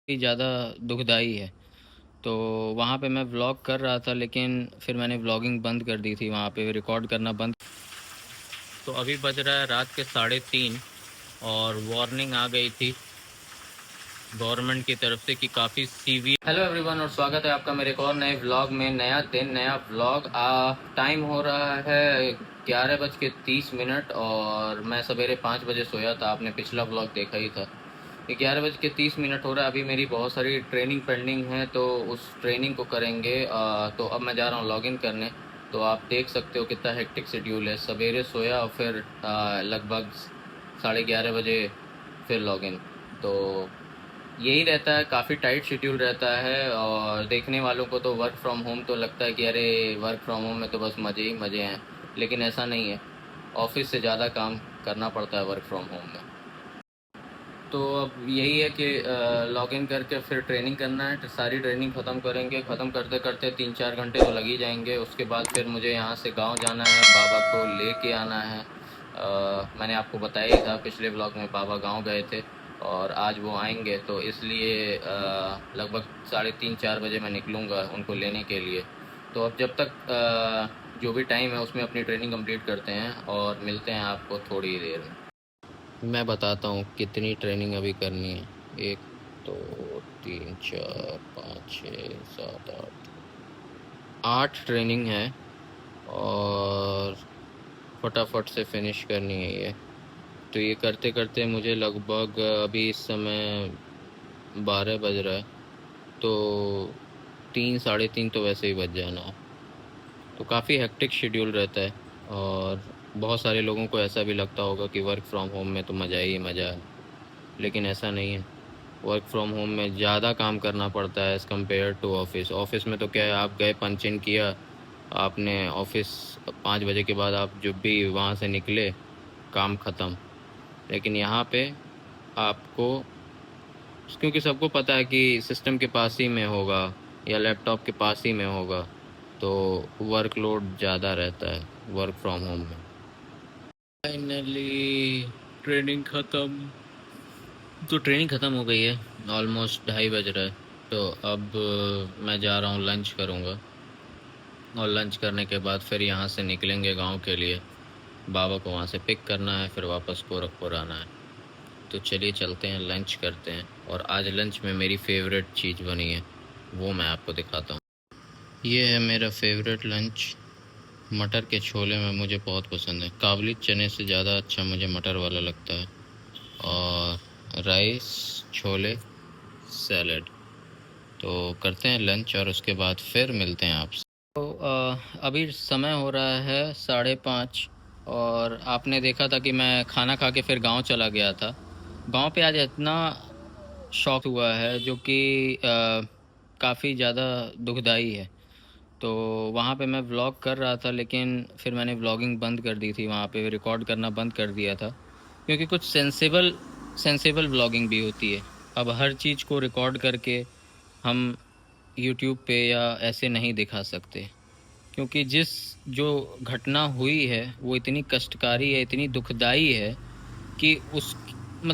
ही ज़्यादा दुखदाई है। तो वहाँ पे मैं व्लॉग कर रहा था, लेकिन फिर मैंने व्लॉगिंग बंद कर दी थी, वहाँ पे रिकॉर्ड करना बंद। तो अभी बज रहा है रात के 3:30 और वार्निंग आ गई थी गवर्नमेंट की तरफ से कि काफ़ी सीवियर। हेलो एवरीवन और स्वागत है आपका मेरे एक और नए व्लॉग में। नया दिन नया व्लॉग। टाइम हो रहा है 11:30 और मैं सवेरे 5 बजे सोया था। आपने पिछला व्लॉग देखा ही था। 11:30 हो रहा है। अभी मेरी बहुत सारी ट्रेनिंग पेंडिंग है, तो उस ट्रेनिंग को करेंगे। तो अब मैं जा रहा हूँ लॉगिन करने। तो आप देख सकते हो कितना हेक्टिक शेड्यूल है। सवेरे सोया और फिर लगभग 11:30 बजे फिर लॉगिन। तो यही रहता है, काफ़ी टाइट शेड्यूल रहता है। और देखने वालों को तो वर्क फ्रॉम होम तो लगता है कि अरे वर्क फ्रॉम होम में तो बस मज़े ही मज़े हैं, लेकिन ऐसा नहीं है। ऑफिस से ज़्यादा काम करना पड़ता है वर्क फ्रॉम होम में। तो अब यही है कि लॉगिन करके फिर ट्रेनिंग करना है। सारी ट्रेनिंग ख़त्म करेंगे। ख़त्म करते करते 3-4 घंटे तो लग ही जाएंगे। उसके बाद फिर मुझे यहाँ से गांव जाना है, बाबा को लेके आना है। मैंने आपको बताया ही था पिछले ब्लॉग में, बाबा गांव गए थे और आज वो आएंगे, तो इसलिए लगभग 3:30-4 बजे मैं निकलूँगा उनको लेने के लिए। तो अब जब तक जो भी टाइम है उसमें अपनी ट्रेनिंग कंप्लीट करते हैं और मिलते हैं आपको थोड़ी देर में। मैं बताता हूँ कितनी ट्रेनिंग अभी करनी है। 1 2 3 4 5 6 7 8 ट्रेनिंग है और फटाफट से फिनिश करनी है ये। तो ये करते करते मुझे लगभग अभी इस समय 12 बज रहा है, तो 3 साढ़े 3 तो वैसे ही बज जाना है। तो काफ़ी हेक्टिक शेड्यूल रहता है। और बहुत सारे लोगों को ऐसा भी लगता होगा कि वर्क फ्रॉम होम में तो मज़ा ही मज़ा है, लेकिन ऐसा नहीं है। वर्क फ्रॉम होम में ज़्यादा काम करना पड़ता है as compare to office. Office में तो क्या है, आप गए पंच इन किया, आपने ऑफिस 5 बजे के बाद आप जब भी वहाँ से निकले काम ख़त्म। लेकिन यहाँ पे आपको, क्योंकि सबको पता है कि सिस्टम के पास ही में होगा या लैपटॉप के पास ही में होगा, तो वर्कलोड ज़्यादा रहता है वर्क फ्रॉम होम में। फाइनली ट्रेनिंग ख़त्म। तो ट्रेनिंग ख़त्म हो गई है। ऑलमोस्ट 2:30 बज रहा है। तो अब मैं जा रहा हूँ लंच करूँगा और लंच करने के बाद फिर यहाँ से निकलेंगे गांव के लिए। बाबा को वहाँ से पिक करना है, फिर वापस गोरखपुर आना है। तो चलिए चलते हैं, लंच करते हैं। और आज लंच में मेरी फेवरेट चीज़ बनी है, वो मैं आपको दिखाता हूँ। ये है मेरा फेवरेट लंच। मटर के छोले में मुझे बहुत पसंद है। काबुली चने से ज़्यादा अच्छा मुझे मटर वाला लगता है। और राइस, छोले, सैलेड। तो करते हैं लंच और उसके बाद फिर मिलते हैं आपसे। तो अभी समय हो रहा है 5:30 और आपने देखा था कि मैं खाना खा के फिर गांव चला गया था। गांव पे आज इतना शौक हुआ है जो कि काफ़ी ज़्यादा दुखदाई है। तो वहाँ पे मैं व्लॉग कर रहा था, लेकिन फिर मैंने व्लॉगिंग बंद कर दी थी, वहाँ पे रिकॉर्ड करना बंद कर दिया था, क्योंकि कुछ सेंसेबल व्लॉगिंग भी होती है। अब हर चीज़ को रिकॉर्ड करके हम यूट्यूब पे या ऐसे नहीं दिखा सकते, क्योंकि जो घटना हुई है वो इतनी कष्टकारी है, इतनी दुखदाई है कि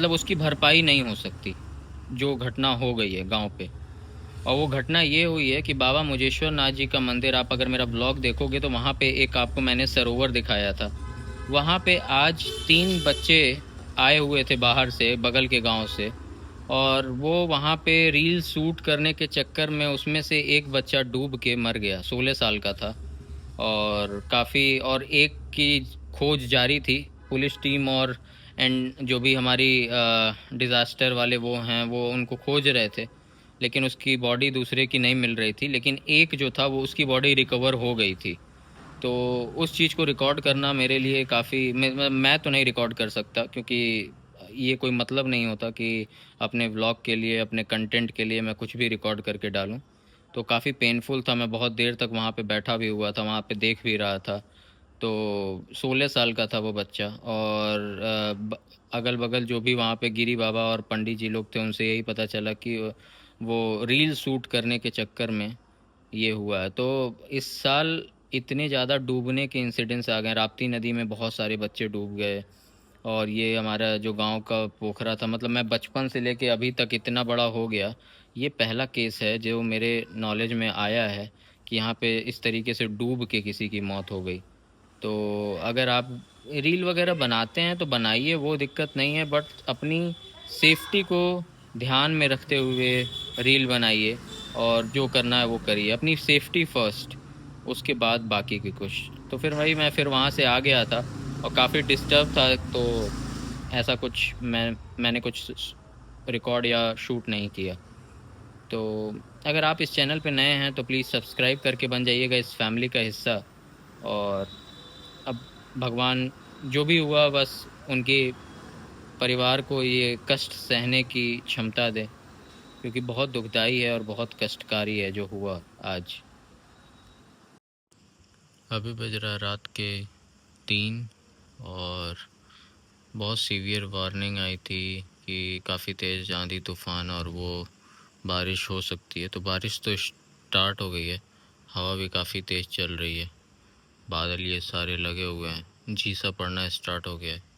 उसकी भरपाई नहीं हो सकती। जो घटना हो गई है गांव पे, और वो घटना ये हुई है कि बाबा मुजेश्वर नाथ जी का मंदिर, आप अगर मेरा ब्लॉग देखोगे तो वहाँ पे एक आपको मैंने सरोवर दिखाया था। वहाँ पे आज 3 बच्चे आए हुए थे बाहर से, बगल के गांव से। और वो वहाँ पे रील शूट करने के चक्कर में उसमें से एक बच्चा डूब के मर गया, 16 साल का था। और काफ़ी, और एक की खोज जारी थी। पुलिस टीम और एंड जो भी हमारी डिज़ास्टर वाले वो हैं, वो उनको खोज रहे थे, लेकिन उसकी बॉडी दूसरे की नहीं मिल रही थी। लेकिन एक जो था वो उसकी बॉडी रिकवर हो गई थी। तो उस चीज़ को रिकॉर्ड करना मेरे लिए काफ़ी, मैं तो नहीं रिकॉर्ड कर सकता, क्योंकि ये कोई मतलब नहीं होता कि अपने व्लॉग के लिए, अपने कंटेंट के लिए मैं कुछ भी रिकॉर्ड करके डालूं। तो काफ़ी पेनफुल था। मैं बहुत देर तक वहाँ पे बैठा भी हुआ था, वहाँ पे देख भी रहा था। तो 16 साल का था वो बच्चा। और अगल बगल जो भी वहाँ पे गिरी बाबा और पंडित जी लोग थे, उनसे यही पता चला कि वो रील शूट करने के चक्कर में ये हुआ है। तो इस साल इतने ज़्यादा डूबने के इंसिडेंट्स आ गए। राप्ती नदी में बहुत सारे बच्चे डूब गए। और ये हमारा जो गांव का पोखरा था, मतलब मैं बचपन से लेके अभी तक इतना बड़ा हो गया, ये पहला केस है जो मेरे नॉलेज में आया है कि यहाँ पे इस तरीके से डूब के किसी की मौत हो गई। तो अगर आप रील वगैरह बनाते हैं तो बनाइए, वो दिक्कत नहीं है, बट अपनी सेफ्टी को ध्यान में रखते हुए रील बनाइए, और जो करना है वो करिए, अपनी सेफ्टी फर्स्ट, उसके बाद बाकी की कुछ। तो फिर मैं वहाँ से आ गया था और काफ़ी डिस्टर्ब था, तो ऐसा कुछ मैंने कुछ रिकॉर्ड या शूट नहीं किया। तो अगर आप इस चैनल पे नए हैं तो प्लीज़ सब्सक्राइब करके बन जाइएगा इस फैमिली का हिस्सा। और अब भगवान जो भी हुआ, बस उनके परिवार को ये कष्ट सहने की क्षमता दे, क्योंकि बहुत दुखदाई है और बहुत कष्टकारी है जो हुआ आज। अभी बज रहा रात के 3, और बहुत सीवियर वार्निंग आई थी कि काफ़ी तेज़ आंधी तूफ़ान और वो बारिश हो सकती है। तो बारिश तो स्टार्ट हो गई है, हवा भी काफ़ी तेज़ चल रही है, बादल ये सारे लगे हुए हैं, झीसा पड़ना स्टार्ट हो गया है।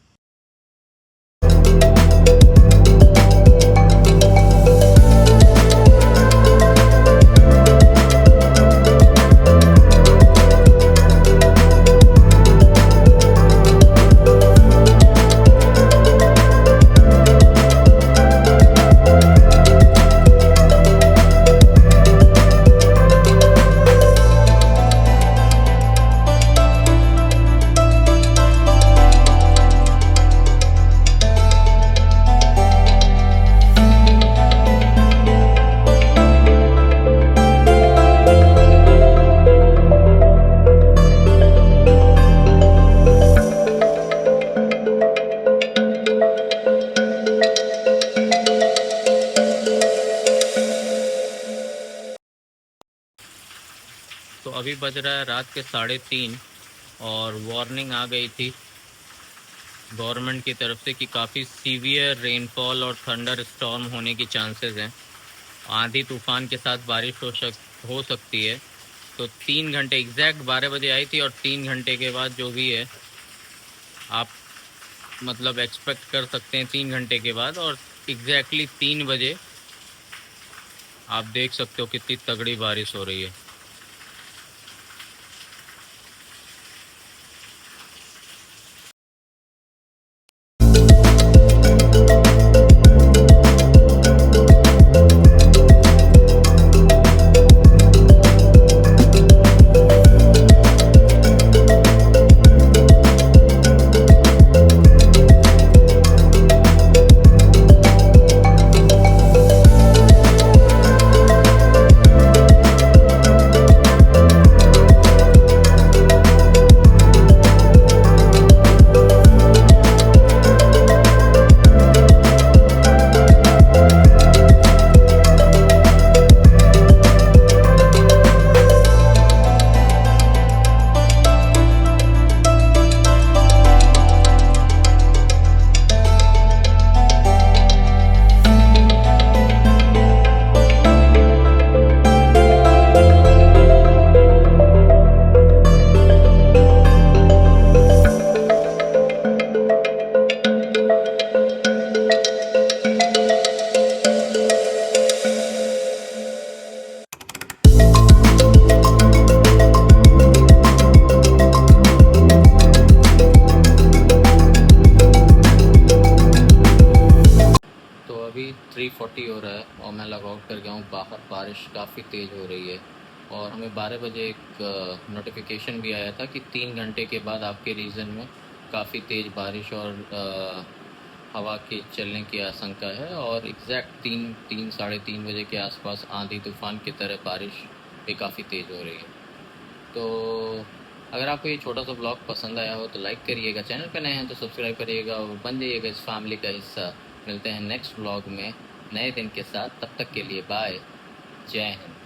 तो अभी बज रहा है रात के 3:30, और वार्निंग आ गई थी गवर्नमेंट की तरफ से कि काफ़ी सीवियर रेनफॉल और थंडर स्टॉर्म होने की चांसेस हैं। आंधी तूफान के साथ बारिश हो सकती है। तो 3 घंटे एग्जैक्ट 12 बजे आई थी, और 3 घंटे के बाद जो भी है आप मतलब एक्सपेक्ट कर सकते हैं 3 घंटे के बाद, और एग्जैक्टली 3 बजे आप देख सकते हो कितनी तगड़ी बारिश हो रही है। तो अभी 3:40 हो रहा है और मैं लॉग आउट कर गया हूँ बाहर। बारिश काफ़ी तेज़ हो रही है, और हमें 12 बजे एक नोटिफिकेशन भी आया था कि 3 घंटे के बाद आपके रीजन में काफ़ी तेज़ बारिश और हवा के चलने की आशंका है। और एग्जैक्ट 3 3 साढ़े 3 बजे के आसपास आंधी तूफान की तरह बारिश भी काफ़ी तेज़ हो रही है। तो अगर आपको ये छोटा सा ब्लॉग पसंद आया हो तो लाइक करिएगा, चैनल पे नए हैं तो सब्सक्राइब करिएगा और बन जाइएगा इस फैमिली का हिस्सा। मिलते हैं नेक्स्ट ब्लॉग में नए दिन के साथ, तब तक के लिए बाय, जय हिंद।